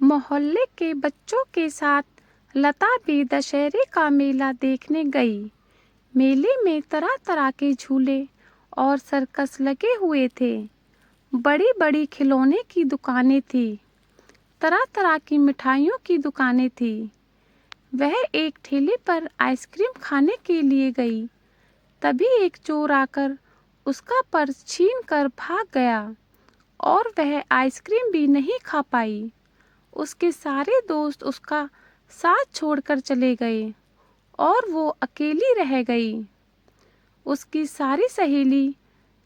मोहल्ले के बच्चों के साथ लता भी दशहरे का मेला देखने गई। मेले में तरह तरह के झूले और सर्कस लगे हुए थे। बड़ी बड़ी खिलौने की दुकानें थी। तरह तरह की मिठाइयों की दुकानें थी। वह एक ठेले पर आइसक्रीम खाने के लिए गई। तभी एक चोर आकर उसका पर्स छीन कर भाग गया और वह आइसक्रीम भी नहीं खा पाई। उसके सारे दोस्त उसका साथ छोड़कर चले गए और वो अकेली रह गई। उसकी सारी सहेली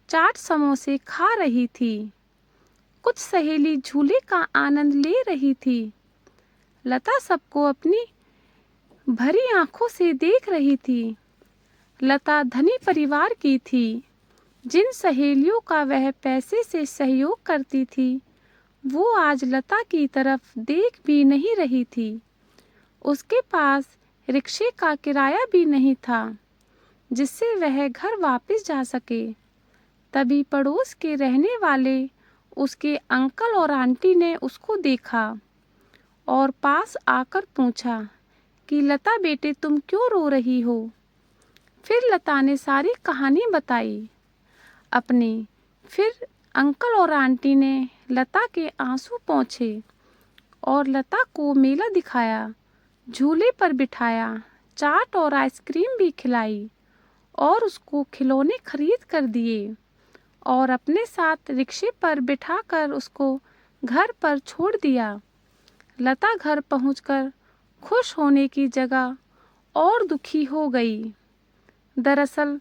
चाट समोसे खा रही थी। कुछ सहेली झूले का आनंद ले रही थी। लता सबको अपनी भरी आंखों से देख रही थी। लता धनी परिवार की थी। जिन सहेलियों का वह पैसे से सहयोग करती थी, वो आज लता की तरफ देख भी नहीं रही थी। उसके पास रिक्शे का किराया भी नहीं था, जिससे वह घर वापस जा सके। तभी पड़ोस के रहने वाले उसके अंकल और आंटी ने उसको देखा और पास आकर पूछा कि लता बेटे, तुम क्यों रो रही हो? फिर लता ने सारी कहानी बताई अपनी। फिर अंकल और आंटी ने लता के आंसू पोंछे और लता को मेला दिखाया, झूले पर बिठाया, चाट और आइसक्रीम भी खिलाई और उसको खिलौने खरीद कर दिए और अपने साथ रिक्शे पर बिठाकर उसको घर पर छोड़ दिया। लता घर पहुंचकर खुश होने की जगह और दुखी हो गई। दरअसल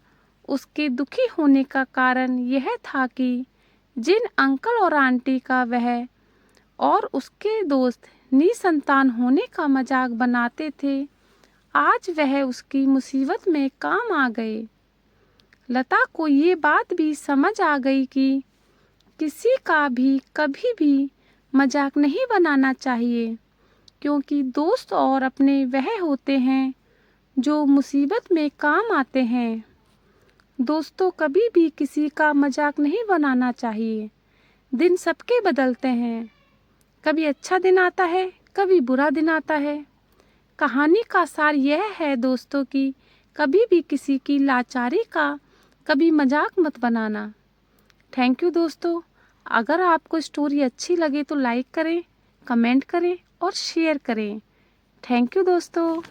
उसके दुखी होने का कारण यह था कि जिन अंकल और आंटी का वह और उसके दोस्त निसंतान होने का मजाक बनाते थे, आज वह उसकी मुसीबत में काम आ गए। लता को ये बात भी समझ आ गई कि किसी का भी कभी भी मजाक नहीं बनाना चाहिए, क्योंकि दोस्त और अपने वह होते हैं जो मुसीबत में काम आते हैं। दोस्तों, कभी भी किसी का मजाक नहीं बनाना चाहिए। दिन सबके बदलते हैं। कभी अच्छा दिन आता है, कभी बुरा दिन आता है। कहानी का सार यह है दोस्तों कि कभी भी किसी की लाचारी का कभी मजाक मत बनाना। थैंक यू दोस्तों। अगर आपको स्टोरी अच्छी लगे तो लाइक करें, कमेंट करें और शेयर करें। थैंक यू दोस्तों।